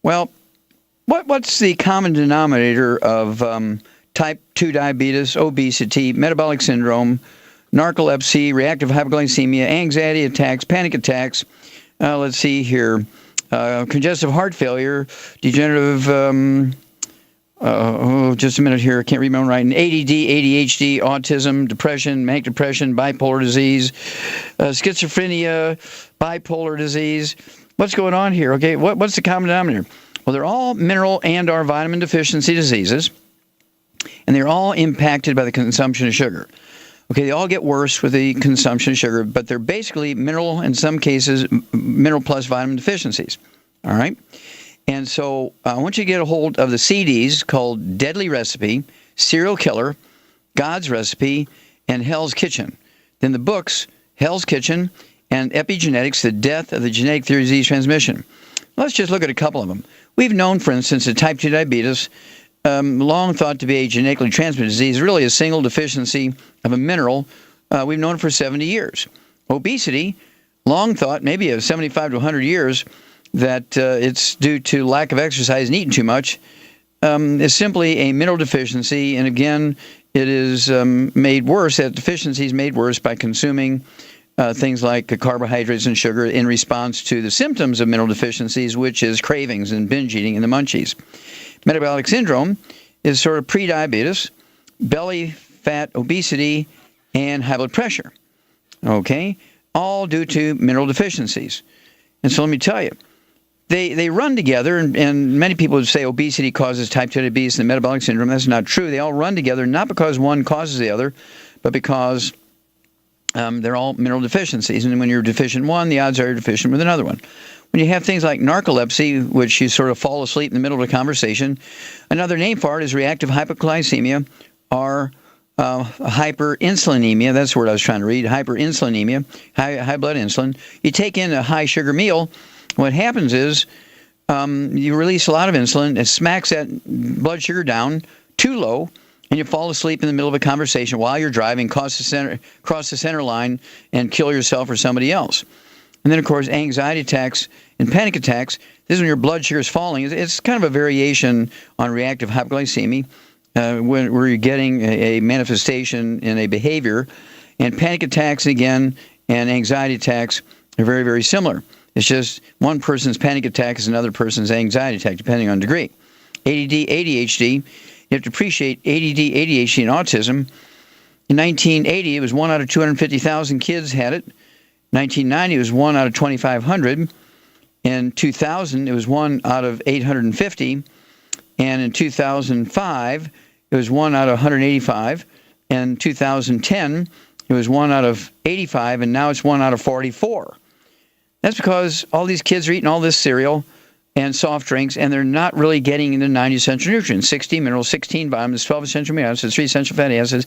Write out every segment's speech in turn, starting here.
Well, what's the common denominator of type 2 diabetes, obesity, metabolic syndrome, narcolepsy, reactive hypoglycemia, anxiety attacks, panic attacks? Let's see here. Congestive heart failure, degenerative, just a minute here, I can't read my own writing, ADD, ADHD, autism, depression, manic depression, bipolar disease, schizophrenia, bipolar disease. What's going on here? Okay, what's the common denominator? Well, they're all mineral and or vitamin deficiency diseases, and they're all impacted by the consumption of sugar. Okay, they all get worse with the consumption of sugar, but they're basically mineral, in some cases, mineral plus vitamin deficiencies. All right? And so I want you to get a hold of the CDs called Deadly Recipe, Serial Killer, God's Recipe, and Hell's Kitchen. Then the books, Hell's Kitchen and Epigenetics, The Death of the Genetic Theory of Disease Transmission. Let's just look at a couple of them. We've known, for instance, that type 2 diabetes, long thought to be a genetically transmitted disease, really a single deficiency of a mineral. We've known for 70 years. Obesity, long thought, maybe of 75 to 100 years, that it's due to lack of exercise and eating too much, is simply a mineral deficiency. And again, it is made worse, that deficiency is made worse by consuming things like carbohydrates and sugar in response to the symptoms of mineral deficiencies, which is cravings and binge eating and the munchies. Metabolic syndrome is sort of pre-diabetes, belly fat, obesity, and high blood pressure. Okay? All due to mineral deficiencies. And so let me tell you, they run together, and many people would say obesity causes type 2 diabetes and metabolic syndrome. That's not true. They all run together, not because one causes the other, but because they're all mineral deficiencies. And when you're deficient in one, the odds are you're deficient with another one. When you have things like narcolepsy, which you sort of fall asleep in the middle of a conversation, another name for it is reactive hypoglycemia or hyperinsulinemia. That's the word I was trying to read, hyperinsulinemia, high blood insulin. You take in a high sugar meal, what happens is you release a lot of insulin, it smacks that blood sugar down too low, and you fall asleep in the middle of a conversation while you're driving, cross the center line, and kill yourself or somebody else. And then, of course, anxiety attacks and panic attacks. This is when your blood sugar is falling. It's kind of a variation on reactive hypoglycemia, where you're getting a manifestation in a behavior. And panic attacks, again, and anxiety attacks are very, very similar. It's just one person's panic attack is another person's anxiety attack, depending on degree. ADD, ADHD, you have to appreciate ADD, ADHD, and autism. In 1980, it was 1 out of 250,000 kids had it. 1990, it was 1 out of 2,500. In 2000, it was 1 out of 850. And in 2005, it was 1 out of 185. In 2010, it was 1 out of 85, and now it's 1 out of 44. That's because all these kids are eating all this cereal and soft drinks, and they're not really getting the 90 essential nutrients, 16 minerals, 16 vitamins, 12 essential amino acids, 3 essential fatty acids.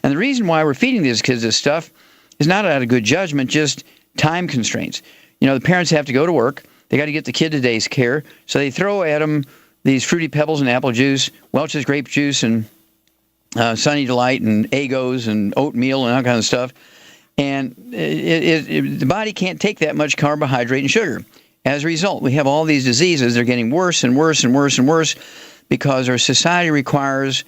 And the reason why we're feeding these kids this stuff is not out of good judgment, just time constraints. You know, the parents have to go to work. They got to get the kid to daycare, so they throw at them these Fruity Pebbles and apple juice, Welch's grape juice, and Sunny Delight, and Eggos, and oatmeal, and all kind of stuff. And the body can't take that much carbohydrate and sugar. As a result, we have all these diseases. They're getting worse and worse and worse and worse because our society requires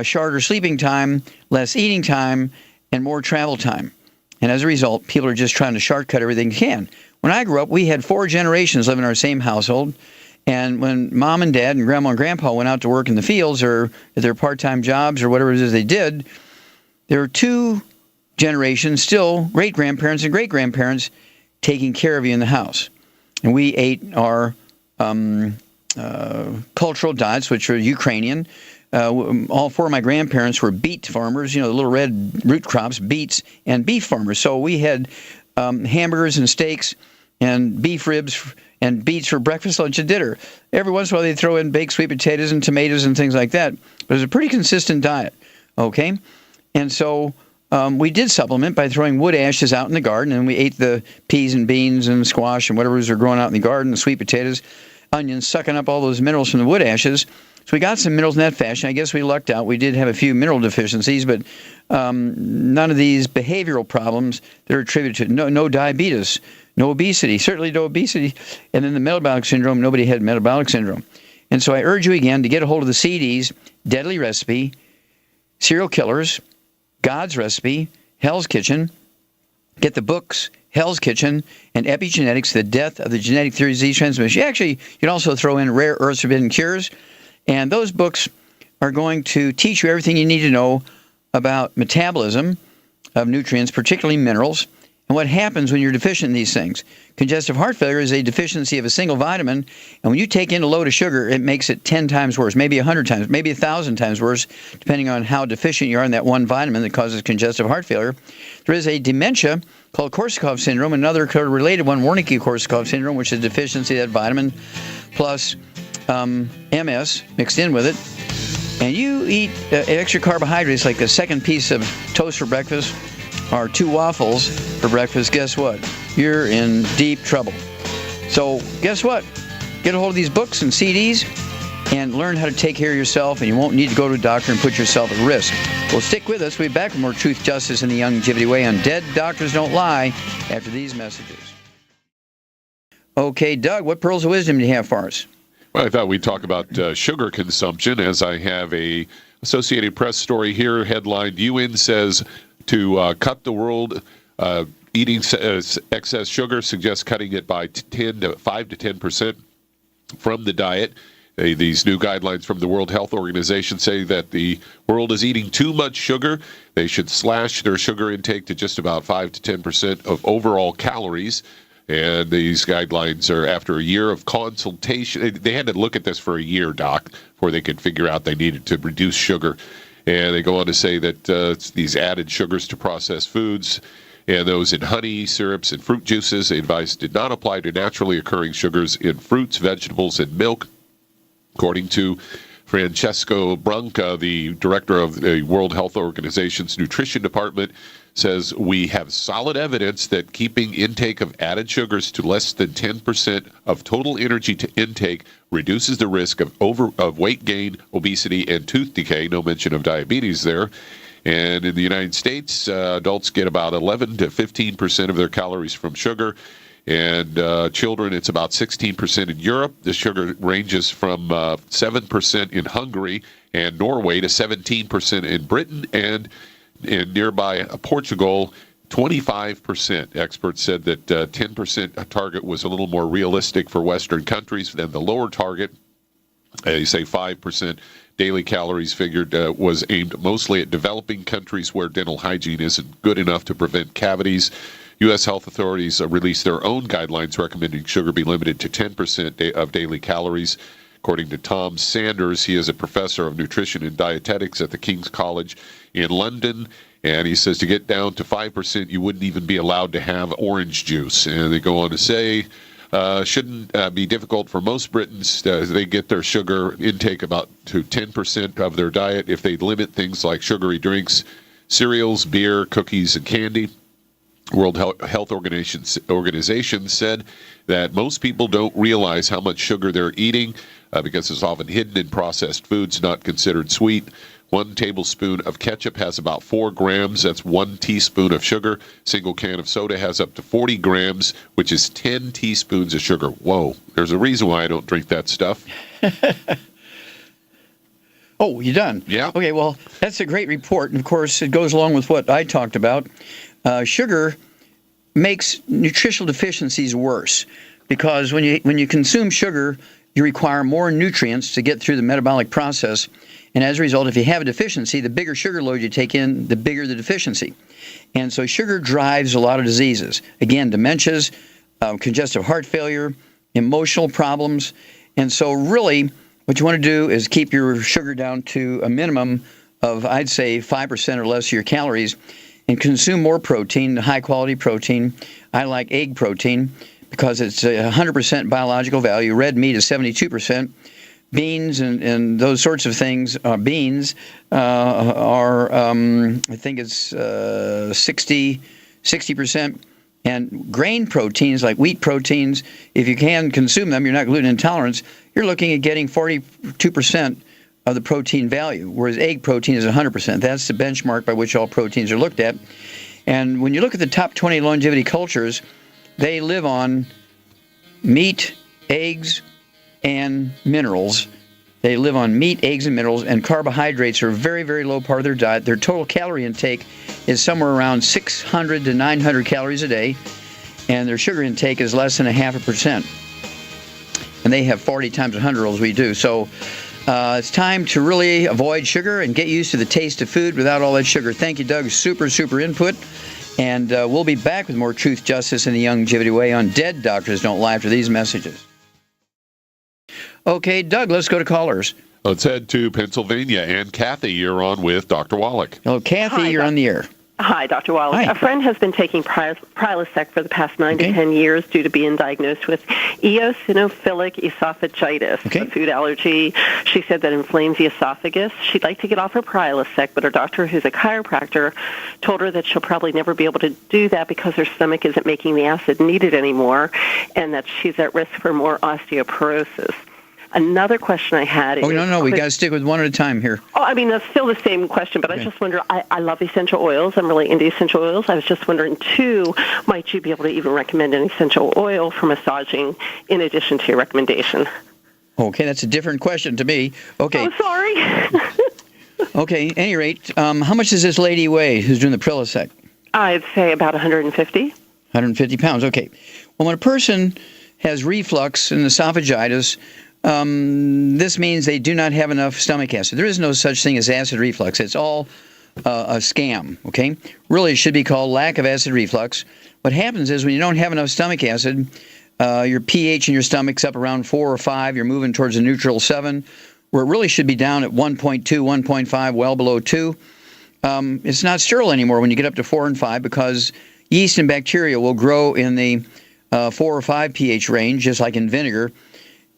shorter sleeping time, less eating time, and more travel time. And as a result, people are just trying to shortcut everything they can. When I grew up, we had 4 generations living in our same household. And when mom and dad and grandma and grandpa went out to work in the fields or at their part-time jobs or whatever it is they did, there were 2 generations, still great-grandparents and great-grandparents, taking care of you in the house. And we ate our cultural diets, which were Ukrainian. All 4 of my grandparents were beet farmers, you know, the little red root crops, beets, and beef farmers. So we had hamburgers and steaks and beef ribs and beets for breakfast, lunch, and dinner. Every once in a while, they'd throw in baked sweet potatoes and tomatoes and things like that. But it was a pretty consistent diet, okay? And so we did supplement by throwing wood ashes out in the garden, and we ate the peas and beans and squash and whatever was growing out in the garden, the sweet potatoes, onions, sucking up all those minerals from the wood ashes. So we got some minerals in that fashion. I guess we lucked out. We did have a few mineral deficiencies, but none of these behavioral problems that are attributed to no diabetes, no obesity, certainly no obesity. And then the metabolic syndrome, nobody had metabolic syndrome. And so I urge you again to get a hold of the CDs, Deadly Recipe, Serial Killers, God's Recipe, Hell's Kitchen. Get the books, Hell's Kitchen, and Epigenetics, The Death of the Genetic Theory of Disease Transmission. Actually, you can also throw in Rare Earths Forbidden Cures. And those books are going to teach you everything you need to know about metabolism of nutrients, particularly minerals, and what happens when you're deficient in these things. Congestive heart failure is a deficiency of a single vitamin, and when you take in a load of sugar, it makes it 10 times worse, maybe 100 times, maybe 1,000 times worse, depending on how deficient you are in that one vitamin that causes congestive heart failure. There is a dementia called Korsakoff syndrome, another related one, Wernicke-Korsakoff syndrome, which is a deficiency of that vitamin, plus MS mixed in with it. And you eat extra carbohydrates, like a second piece of toast for breakfast or 2 waffles for breakfast, guess what? You're in deep trouble. So guess what? Get a hold of these books and CDs and learn how to take care of yourself, and you won't need to go to a doctor and put yourself at risk. Well, stick with us. We'll be back with more Truth, Justice, and the Longevity Way on Dead Doctors Don't Lie after these messages. Okay, Doug, what pearls of wisdom do you have for us? Well, I thought we'd talk about sugar consumption, as I have a Associated Press story here headlined, UN says to cut the world eating excess sugar, suggests cutting it by 5 to 10% from the diet. These new guidelines from the World Health Organization say that the world is eating too much sugar. They should slash their sugar intake to just about 5 to 10% of overall calories. And these guidelines are after a year of consultation. They had to look at this for a year, Doc, before they could figure out they needed to reduce sugar. And they go on to say that these added sugars to processed foods and those in honey, syrups, and fruit juices, the advice did not apply to naturally occurring sugars in fruits, vegetables, and milk. According to Francesco Branca, the director of the World Health Organization's Nutrition Department, says we have solid evidence that keeping intake of added sugars to less than 10% of total energy to intake reduces the risk of weight gain, obesity, and tooth decay. No mention of diabetes there. And in the United States, adults get about 11 to 15% of their calories from sugar. And children, it's about 16% in Europe. The sugar ranges from 7% in Hungary and Norway to 17% in Britain, and in nearby Portugal, 25%. Experts said that 10% target was a little more realistic for Western countries than the lower target. They say 5% daily calories figured was aimed mostly at developing countries where dental hygiene isn't good enough to prevent cavities. U.S. health authorities released their own guidelines recommending sugar be limited to 10% of daily calories. According to Tom Sanders, he is a professor of nutrition and dietetics at the King's College in London, and he says to get down to 5%, you wouldn't even be allowed to have orange juice. And they go on to say, shouldn't be difficult for most Britons. They get their sugar intake about to 10% of their diet if they limit things like sugary drinks, cereals, beer, cookies, and candy. World Health Organization said that most people don't realize how much sugar they're eating because it's often hidden in processed foods not considered sweet. 1 tablespoon of ketchup has about 4 grams. That's 1 teaspoon of sugar. Single can of soda has up to 40 grams, which is 10 teaspoons of sugar. Whoa, there's a reason why I don't drink that stuff. Oh, you done? Yeah. Okay, well, that's a great report. And, of course, it goes along with what I talked about. Sugar makes nutritional deficiencies worse because when you consume sugar, you require more nutrients to get through the metabolic process. And as a result, if you have a deficiency, the bigger sugar load you take in, the bigger the deficiency. And so sugar drives a lot of diseases. Again, dementias, congestive heart failure, emotional problems. And so really what you want to do is keep your sugar down to a minimum of, I'd say, 5% or less of your calories, and consume more protein, high-quality protein. I like egg protein because it's 100% biological value. Red meat is 72%. Beans and those sorts of things, beans are, I think it's 60%. And grain proteins, like wheat proteins, if you can consume them, you're not gluten intolerant, you're looking at getting 42% of the protein value, whereas egg protein is 100%. That's the benchmark by which all proteins are looked at. And when you look at the top 20 longevity cultures, they live on meat, eggs, and minerals. They live on meat, eggs, and minerals, and carbohydrates are a very, very low part of their diet. Their total calorie intake is somewhere around 600 to 900 calories a day, and their sugar intake is less than 0.5%. And they have 40 times 100 as we do. So it's time to really avoid sugar and get used to the taste of food without all that sugar. Thank you, Doug. Super, super input. And we'll be back with more Truth, Justice, and the Longevity Way on Dead Doctors Don't Lie after these messages. Okay, Doug, let's go to callers. Let's head to Pennsylvania. And Cathy, you're on with Dr. Wallach. Hello, Cathy, Hi, you're on the air. Hi, Dr. Wallach. Hi. A friend has been taking Prilosec for the past 9 to 10 years due to being diagnosed with eosinophillic esophagitis, a food allergy. She said that inflames the esophagus. She'd like to get off her Prilosec, but her doctor, who's a chiropractor, told her that she'll probably never be able to do that because her stomach isn't making the acid needed anymore, and that she's at risk for more osteoporosis. Another question I had is... Oh, no, we got to stick with one at a time here. Oh, I mean, that's still the same question, but I just wonder, I love essential oils. I'm really into essential oils. I was just wondering, too, might you be able to even recommend an essential oil for massaging in addition to your recommendation? Okay, that's a different question to me. Okay. Oh, sorry. Okay, at any rate, how much does this lady weigh who's doing the Prilosec? I'd say about 150. 150 pounds, okay. Well, when a person has reflux and esophagitis, this means they do not have enough stomach acid. There is no such thing as acid reflux. It's all a scam, okay? Really, it should be called lack of acid reflux. What happens is when you don't have enough stomach acid, your pH in your stomach's up around 4 or 5. You're moving towards a neutral 7, where it really should be down at 1.2, 1.5, well below 2. It's not sterile anymore when you get up to 4 and 5 because yeast and bacteria will grow in the 4 or 5 pH range, just like in vinegar.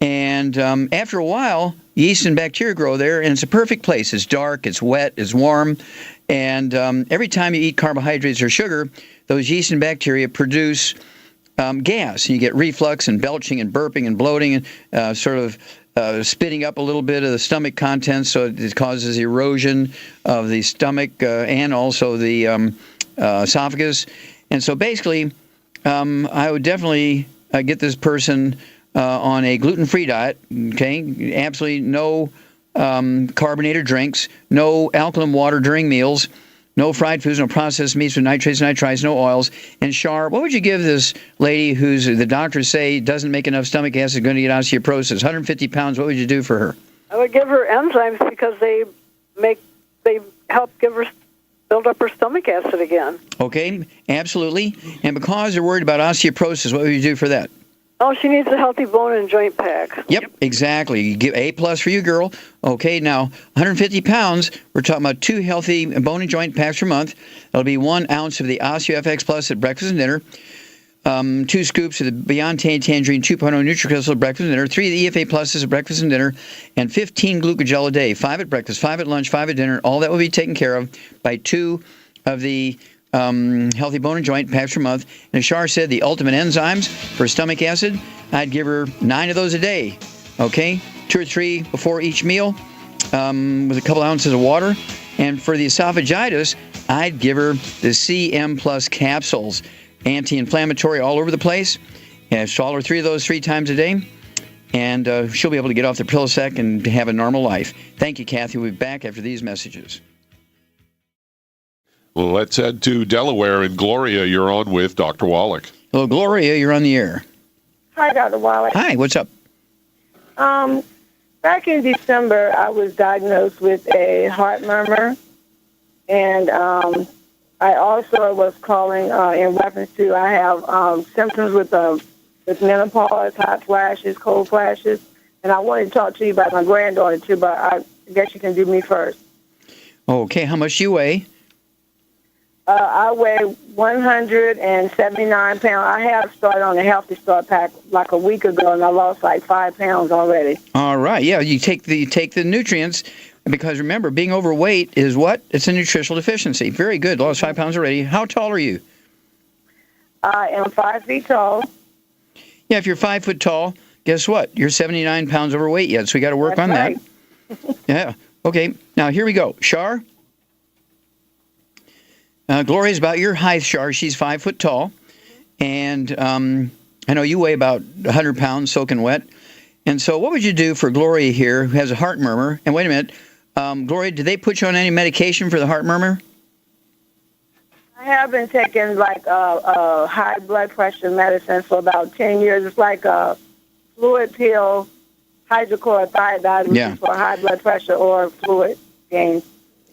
And after a while, yeast and bacteria grow there, and it's a perfect place. It's dark, it's wet, it's warm, and every time you eat carbohydrates or sugar, those yeast and bacteria produce gas. You get reflux and belching and burping and bloating and sort of spitting up a little bit of the stomach contents, so it causes erosion of the stomach and also the esophagus. And so basically, I would definitely get this person on a gluten-free diet, okay? Absolutely no carbonated drinks, no alkaline water during meals, no fried foods, no processed meats with nitrates, nitrites, no oils. And Shar, what would you give this lady who's the doctors say doesn't make enough stomach acid, going to get osteoporosis, 150 pounds, what would you do for her? I would give her enzymes because they help give her build up her stomach acid again. Okay, absolutely. And because they're worried about osteoporosis, what would you do for that? Oh, she needs a healthy bone and joint pack. Yep, exactly. You give A+ for you, girl. Okay, now 150 pounds. We're talking about 2 healthy bone and joint packs per month. That'll be 1 ounce of the OsteoFX Plus at breakfast and dinner. 2 scoops of the Beyond Tangerine 2.0 NutriCrystal at breakfast and dinner. 3 of the EFA Pluses at breakfast and dinner, and 15 glucogel a day. 5 at breakfast, 5 at lunch, 5 at dinner. All that will be taken care of by 2 of the healthy bone and joint packs per month. And as Shar said, the ultimate enzymes for stomach acid, I'd give her 9 of those a day. Okay, 2 or 3 before each meal with a couple ounces of water. And for the esophagitis, I'd give her the CM Plus capsules, anti-inflammatory all over the place. And swallow her 3 of those 3 times a day, and she'll be able to get off the Prilosec and have a normal life. Thank you, Cathy. We'll be back after these messages. Well, let's head to Delaware. And Gloria, you're on with Dr. Wallach. Hello, Gloria. You're on the air. Hi, Dr. Wallach. Hi. What's up? Back in December, I was diagnosed with a heart murmur, and I also was calling in reference to I have symptoms with menopause, hot flashes, cold flashes, and I wanted to talk to you about my granddaughter too, but I guess you can do me first. Okay. How much do you weigh? I weigh 179 pounds. I have started on a Healthy Start pack like a week ago, and I lost like 5 pounds already. All right. Yeah, you take the nutrients, because remember, being overweight is what? It's a nutritional deficiency. Very good. Lost 5 pounds already. How tall are you? I am 5 feet tall. Yeah, if you're 5 foot tall, guess what? You're 79 pounds overweight yet, so we got to work on right. that. Yeah. Okay. Now here we go. Shar. Gloria's about your height, Shar. She's 5 foot tall, and I know you weigh about 100 pounds, soaking wet. And so, what would you do for Gloria here, who has a heart murmur? And wait a minute, Gloria, did they put you on any medication for the heart murmur? I have been taking like a high blood pressure medicine for about 10 years. It's like a fluid pill, hydrochlorothiazide, for high blood pressure or fluid gain.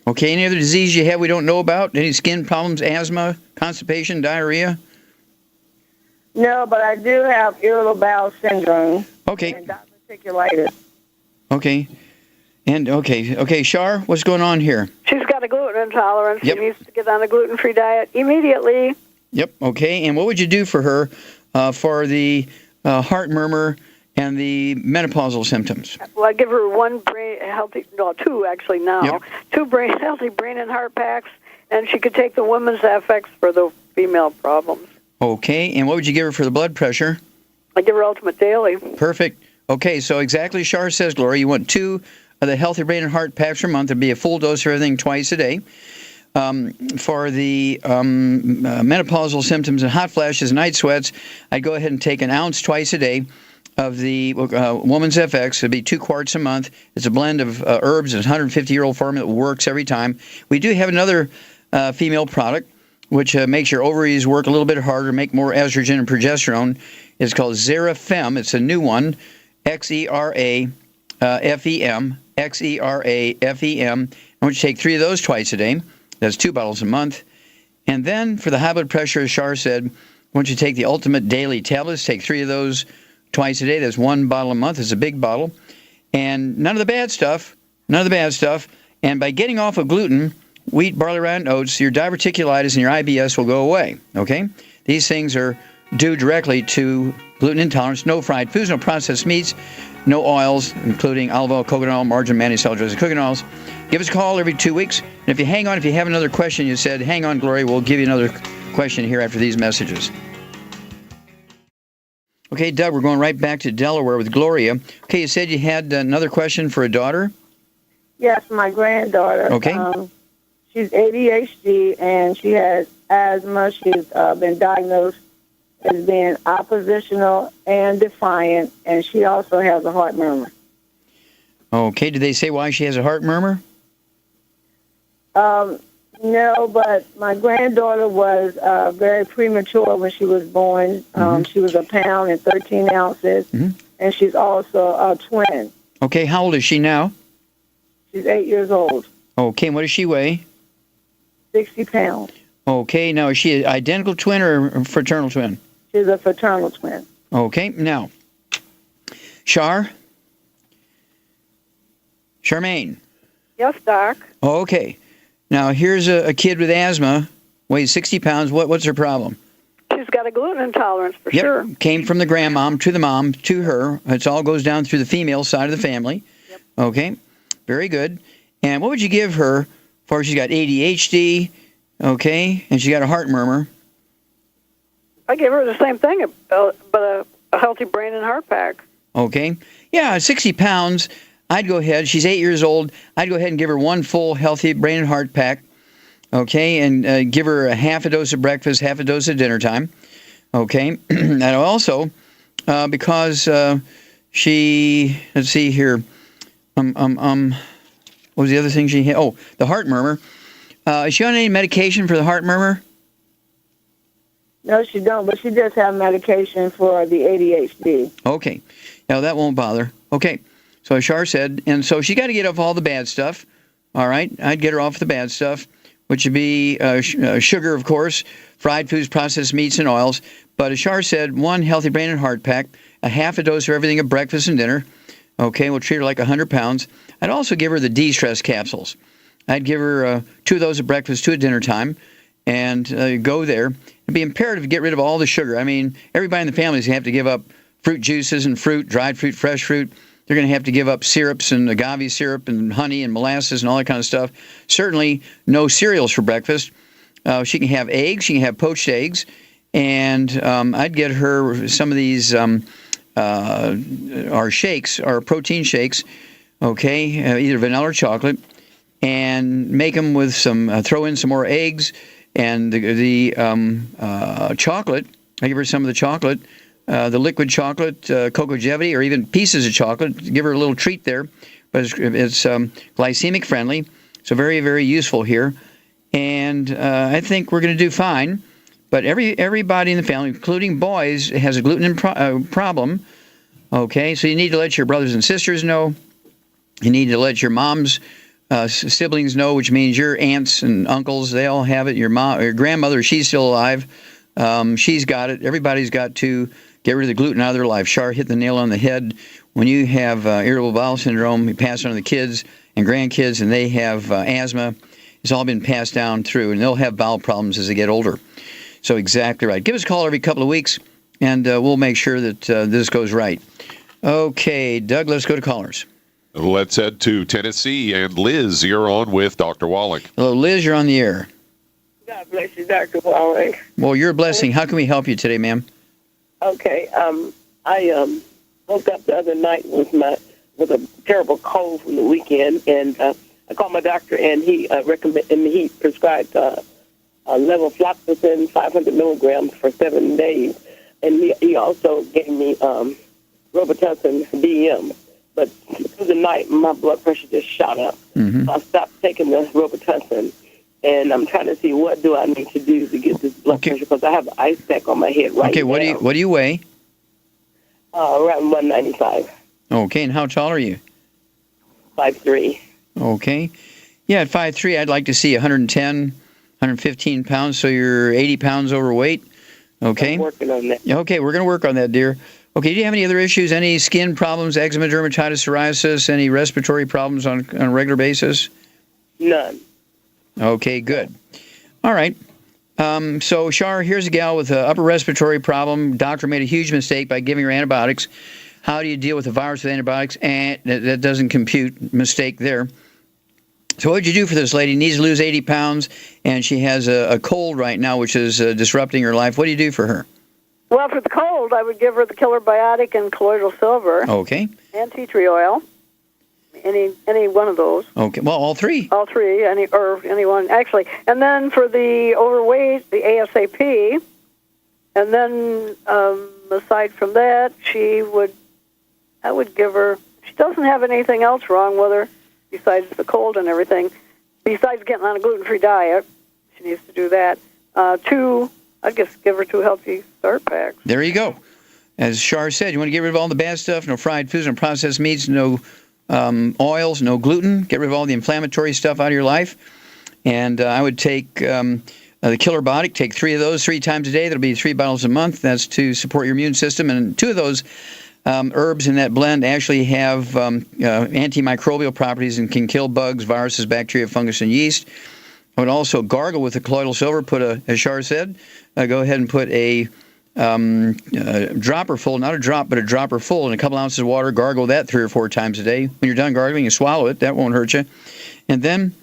Okay, any other disease you have we don't know about? Any skin problems, asthma, constipation, diarrhea? No, but I do have irritable bowel syndrome. Okay. And diverticulitis. Okay. And okay, Shar, what's going on here? She's got a gluten intolerance. Yep. She needs to get on a gluten-free diet immediately. Yep. Okay. And what would you do for her for the heart murmur and the menopausal symptoms? Well, I give her two actually now. Yep. Two healthy brain and heart packs, and she could take the women's FX for the female problems. Okay. And what would you give her for the blood pressure? I give her Ultimate Daily. Perfect. Okay. So exactly, Shar says, Gloria, you want 2 of the healthy brain and heart packs per month. It'd be a full dose of everything twice a day. For the menopausal symptoms and hot flashes, night sweats, I'd go ahead and take an ounce twice a day of the Woman's FX. It'd be 2 quarts a month. It's a blend of herbs. It's a 150-year-old formula that works every time. We do have another female product which makes your ovaries work a little bit harder, make more estrogen and progesterone. It's called Xerafem. It's a new one, Xerafem, Xerafem. I want you to take 3 of those twice a day. That's 2 bottles a month. And then for the high blood pressure, as Shar said, I want you to take the Ultimate Daily tablets. Take 3 of those twice a day. That's 1 bottle a month. It's a big bottle. And none of the bad stuff. And by getting off of gluten, wheat, barley, rye, and oats, your diverticulitis and your IBS will go away. Okay? These things are due directly to gluten intolerance. No fried foods, no processed meats, no oils, including olive oil, coconut oil, margarine, mayonnaise, salad dressing, cooking oils. Give us a call every 2 weeks. And if you hang on, if you have another question, you said, hang on, Gloria, we'll give you another question here after these messages. Okay, Doug, we're going right back to Delaware with Gloria. Okay, you said you had another question for a daughter? Yes, my granddaughter. Okay. She's ADHD, and she has asthma. She's been diagnosed as being oppositional and defiant, and she also has a heart murmur. Okay, did they say why she has a heart murmur? No, but my granddaughter was very premature when she was born. She was 1 pound and 13 ounces, and she's also a twin. Okay, how old is she now? She's 8 years old. Okay, and what does she weigh? 60 pounds. Okay, now is she an identical twin or a fraternal twin? She's a fraternal twin. Okay, now, Charmaine. Yes, Doc. Okay, now here's a kid with asthma, weighs 60 pounds. What's her problem? She's got a gluten intolerance for sure. Came from the grandmom to the mom to her. It all goes down through the female side of the family. Yep. Okay, very good. And what would you give her for she's got ADHD, okay, and she got a heart murmur? I gave her the same thing, but a healthy brain and heart pack. Okay. Yeah, 60 pounds. I'd go ahead. She's 8 years old. I'd go ahead and give her 1 full healthy brain and heart pack, okay, and give her a half a dose of breakfast, half a dose at dinner time, okay. And also, because she, let's see here, what was the other thing she had? Oh, the heart murmur. Is she on any medication for the heart murmur? No, she don't, but she does have medication for the ADHD. Okay. Now, that won't bother. Okay. So, as Shar said, and so she got to get off all the bad stuff. All right? I'd get her off the bad stuff, which would be sugar, of course, fried foods, processed meats, and oils. But as Shar said, 1 healthy brain and heart pack, a half a dose of everything at breakfast and dinner. Okay, we'll treat her like 100 pounds. I'd also give her the de-stress capsules. I'd give her 2 of those at breakfast, 2 at dinner time, and go there. It'd be imperative to get rid of all the sugar. I mean, everybody in the family is going to have to give up fruit juices and fruit, dried fruit, fresh fruit. They're going to have to give up syrups and agave syrup and honey and molasses and all that kind of stuff. Certainly no cereals for breakfast. She can have eggs. She can have poached eggs. And I'd get her some of these our shakes, our protein shakes, okay, either vanilla or chocolate, and make them with some, throw in some more eggs, and the chocolate, I give her some of the chocolate, the liquid chocolate, cocoa gevity, or even pieces of chocolate, give her a little treat there, but it's glycemic friendly, so very, very useful here, and I think we're going to do fine, but everybody in the family, including boys, has a gluten problem, okay, so you need to let your brothers and sisters know, you need to let your mom's siblings know, which means your aunts and uncles, they all have it. Your mom, your grandmother, she's still alive. She's got it. Everybody's got to get rid of the gluten out of their life. Shar hit the nail on the head. When you have irritable bowel syndrome, you pass it on to the kids and grandkids, and they have asthma. It's all been passed down through, and they'll have bowel problems as they get older. So exactly right. Give us a call every couple of weeks, and we'll make sure that this goes right. Okay, Doug, let's go to callers. Let's head to Tennessee. And Liz, you're on with Dr. Wallach. Hello, Liz, you're on the air. God bless you, Dr. Wallach. Well, you're a blessing. How can we help you today, ma'am? Okay, I woke up the other night with a terrible cold from the weekend, and I called my doctor, and he prescribed levofloxacin 500 milligrams for 7 days, and he also gave me Robitussin DM. But through the night, my blood pressure just shot up. Mm-hmm. So I stopped taking the Robitussin, and I'm trying to see what do I need to do to get this blood pressure, because I have an ice pack on my head right now. Okay, what do you weigh? Around 195. Okay, and how tall are you? 5'3". Okay. Yeah, at 5'3", I'd like to see 110, 115 pounds, so you're 80 pounds overweight. Okay. I'm working on that. Okay, we're going to work on that, dear. Okay, do you have any other issues, any skin problems, eczema, dermatitis, psoriasis, any respiratory problems on a regular basis? None. Okay, good. All right. So, Shar, here's a gal with an upper respiratory problem. Doctor made a huge mistake by giving her antibiotics. How do you deal with a virus with antibiotics? And that doesn't compute. Mistake there. So what would you do for this lady? Needs to lose 80 pounds, and she has a cold right now, which is disrupting her life. What do you do for her? Well, for the cold, I would give her the Killer Biotic and colloidal silver. Okay. And tea tree oil. Any one of those. Okay. Well, all three. All three, any one, actually. And then for the overweight, the ASAP. And then aside from that, I would give her, she doesn't have anything else wrong with her besides the cold and everything. Besides getting on a gluten-free diet, she needs to do that. I'd just give her 2 healthy start packs. There you go. As Shar said, you want to get rid of all the bad stuff, no fried foods, no processed meats, no oils, no gluten. Get rid of all the inflammatory stuff out of your life. And I would take the Killer Biotic, take 3 of those 3 times a day. That'll be 3 bottles a month. That's to support your immune system. And 2 of those herbs in that blend actually have antimicrobial properties and can kill bugs, viruses, bacteria, fungus, and yeast. I would also gargle with the colloidal silver. As Shar said, go ahead and put a dropper full, not a drop, but a dropper full in a couple ounces of water. Gargle that 3 or 4 times a day. When you're done gargling, you swallow it. That won't hurt you. And then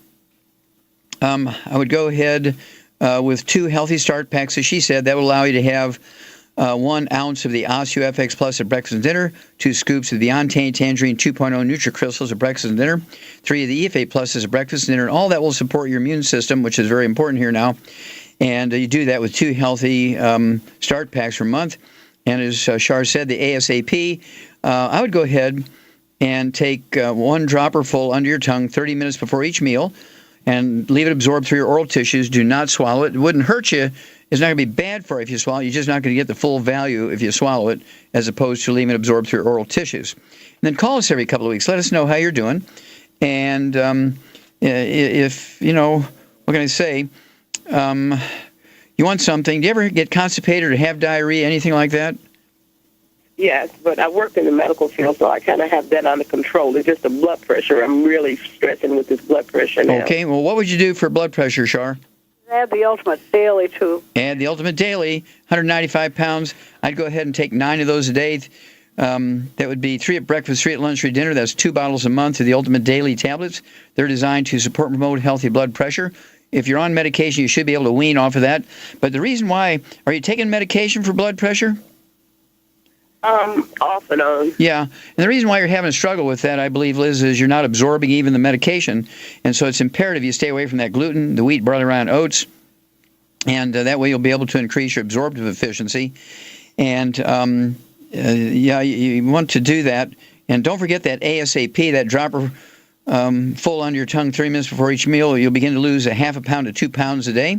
I would go ahead with 2 healthy start packs, as she said. That would allow you to have 1 ounce of the OsteoFX Plus at breakfast and dinner, 2 scoops of the Ontane Tangerine 2.0 NutriCrystals at breakfast and dinner, 3 of the EFA Pluses at breakfast and dinner. All that will support your immune system, which is very important here now. And you do that with 2 healthy start packs per month. And as Shar said, the ASAP, I would go ahead and take 1 dropper full under your tongue 30 minutes before each meal and leave it absorb through your oral tissues. Do not swallow it. It wouldn't hurt you. It's not going to be bad for you if you swallow it. You're just not going to get the full value if you swallow it, as opposed to leaving it absorb through your oral tissues. And then call us every couple of weeks. Let us know how you're doing. And if, what can I say? You want something. Do you ever get constipated or have diarrhea, anything like that? Yes, but I work in the medical field, so I kind of have that under control. It's just the blood pressure. I'm really stressing with this blood pressure now. Okay, well, what would you do for blood pressure, Shar? Add the Ultimate Daily, too. Add the Ultimate Daily, 195 pounds. I'd go ahead and take 9 of those a day. That would be 3 at breakfast, 3 at lunch, 3 at dinner. That's 2 bottles a month of the Ultimate Daily tablets. They're designed to support and promote healthy blood pressure. If you're on medication, you should be able to wean off of that. But the reason why, are you taking medication for blood pressure? Off and on. Yeah, and the reason why you're having a struggle with that, I believe, Liz, is you're not absorbing even the medication, and so it's imperative you stay away from that gluten, the wheat, barley, rye, and oats, and that way you'll be able to increase your absorptive efficiency. And yeah, you want to do that, and don't forget that ASAP, that dropper full under your tongue 3 minutes before each meal. You'll begin to lose a half a pound to 2 pounds a day,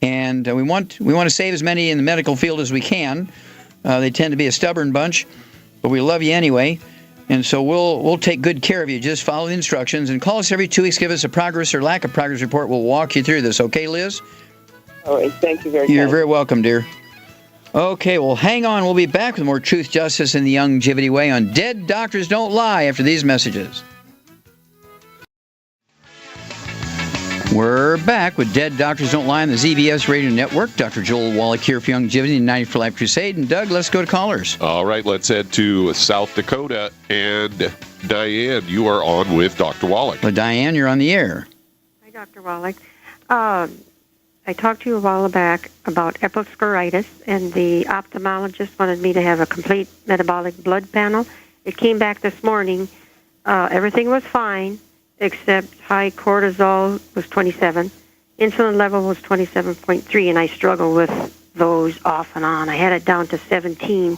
and we want to save as many in the medical field as we can. They tend to be a stubborn bunch, but we love you anyway, and so we'll take good care of you. Just follow the instructions and call us every 2 weeks. Give us a progress or lack of progress report. We'll walk you through this. Okay, Liz? All right. Thank you very much. You're very welcome, dear. Okay, well, hang on. We'll be back with more truth, justice, and the longevity way on Dead Doctors Don't Lie after these messages. We're back with Dead Doctors Don't Lie on the ZBS Radio Network. Dr. Joel Wallach here for Longevity and 90 for Life Crusade. And Doug, let's go to callers. All right, let's head to South Dakota. And Diane, you are on with Dr. Wallach. Well, Diane, you're on the air. Hi, Dr. Wallach. I talked to you a while back about episcleritis, and the ophthalmologist wanted me to have a complete metabolic blood panel. It came back this morning. Everything was fine, except high cortisol was 27. Insulin level was 27.3, and I struggle with those off and on. I had it down to 17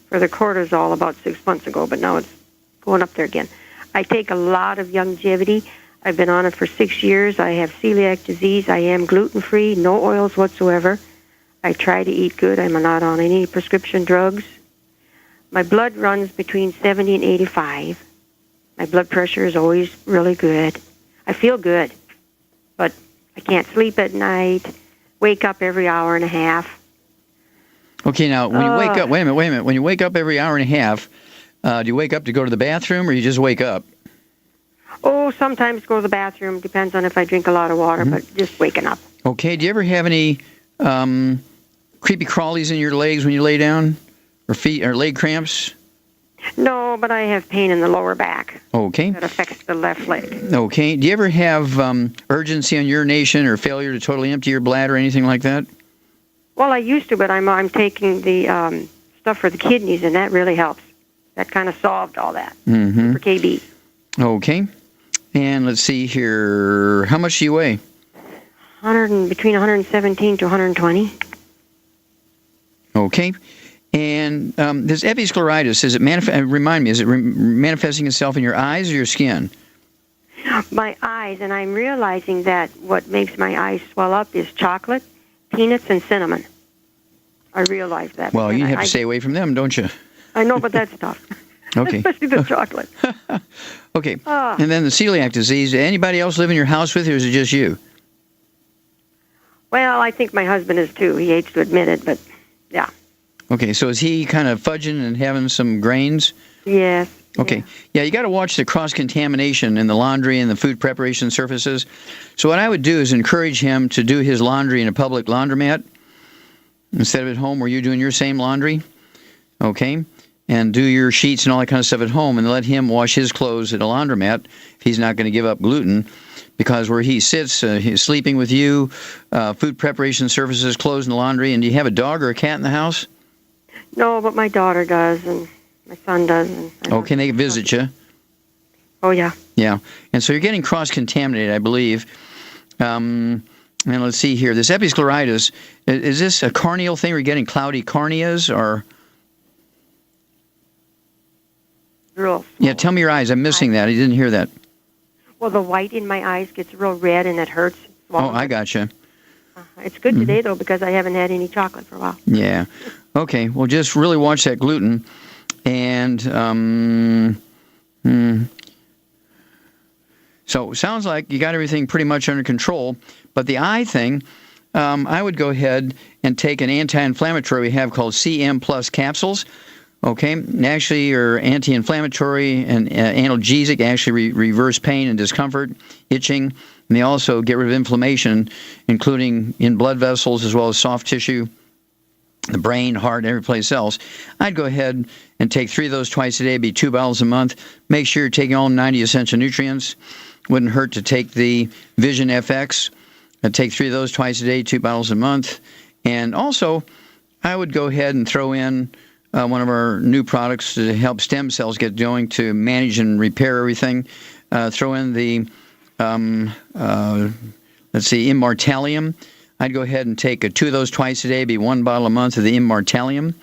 for the cortisol about 6 months ago, but now it's going up there again. I take a lot of longevity. I've been on it for 6 years. I have celiac disease. I am gluten-free, no oils whatsoever. I try to eat good. I'm not on any prescription drugs. My blood runs between 70 and 85. My blood pressure is always really good. I feel good, but I can't sleep at night, wake up every hour and a half. Okay, now, when you wake up, wait a minute. When you wake up every hour and a half, do you wake up to go to the bathroom, or you just wake up? Oh, sometimes go to the bathroom. Depends on if I drink a lot of water, but just waking up. Okay, do you ever have any creepy crawlies in your legs when you lay down, or feet, or leg cramps? No, but I have pain in the lower back. Okay. That affects the left leg. Okay. Do you ever have urgency on urination or failure to totally empty your bladder or anything like that? Well, I used to, but I'm taking the stuff for the kidneys, and that really helps. That kind of solved all that for KB. Okay. And let's see here. How much do you weigh? Between 117 to 120. Okay. And this episcleritis, is it remind me, is it manifesting itself in your eyes or your skin? My eyes, and I'm realizing that what makes my eyes swell up is chocolate, peanuts, and cinnamon. I realize that. Well, you have to stay away from them, don't you? I know, but that's tough. Okay. Especially the chocolate. Okay. And then the celiac disease, anybody else live in your house with you, or is it just you? Well, I think my husband is too. He hates to admit it, but yeah. Okay, so is he kind of fudging and having some grains? Yes. Okay. Yeah, you got to watch the cross-contamination in the laundry and the food preparation surfaces. So what I would do is encourage him to do his laundry in a public laundromat instead of at home where you're doing your same laundry. Okay? And do your sheets and all that kind of stuff at home, and let him wash his clothes at a laundromat if he's not going to give up gluten. Because where he sits, he's sleeping with you, food preparation surfaces, clothes in the laundry. And do you have a dog or a cat in the house? No, but my daughter does, and my son does. Oh, can they visit you? Oh, yeah. Yeah. And so you're getting cross-contaminated, I believe. And let's see here. This episcleritis, is this a corneal thing? Are you getting cloudy corneas, or? Real. Yeah, tell me your eyes. I'm missing that. I didn't hear that. Well, the white in my eyes gets real red, and it hurts. Oh, I gotcha. It's good today, though, because I haven't had any chocolate for a while. Yeah. Okay. Well, just really watch that gluten. And so it sounds like you got everything pretty much under control. But the eye thing, I would go ahead and take an anti-inflammatory we have called CM Plus capsules. Okay, actually, are anti-inflammatory and analgesic, actually reverse pain and discomfort, itching, and they also get rid of inflammation, including in blood vessels as well as soft tissue, the brain, heart, and every place else. I'd go ahead and take 3 of those twice a day, be 2 bottles a month. Make sure you're taking all 90 essential nutrients. Wouldn't hurt to take the Vision FX. I'd take 3 of those twice a day, 2 bottles a month. And also, I would go ahead and throw in one of our new products to help stem cells get going to manage and repair everything. Throw in the, Immortalium. I'd go ahead and take 2 of those twice a day, be 1 bottle a month of the Immortalium.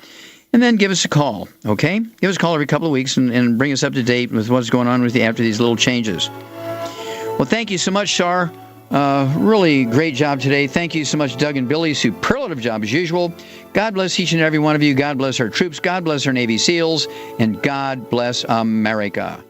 And then give us a call, okay? Give us a call every couple of weeks and bring us up to date with what's going on with you after these little changes. Well, thank you so much, Sar. Really great job today. Thank you so much, Doug and Billy. Superlative job as usual. God bless each and every one of you. God bless our troops. God bless our Navy SEALs. And God bless America.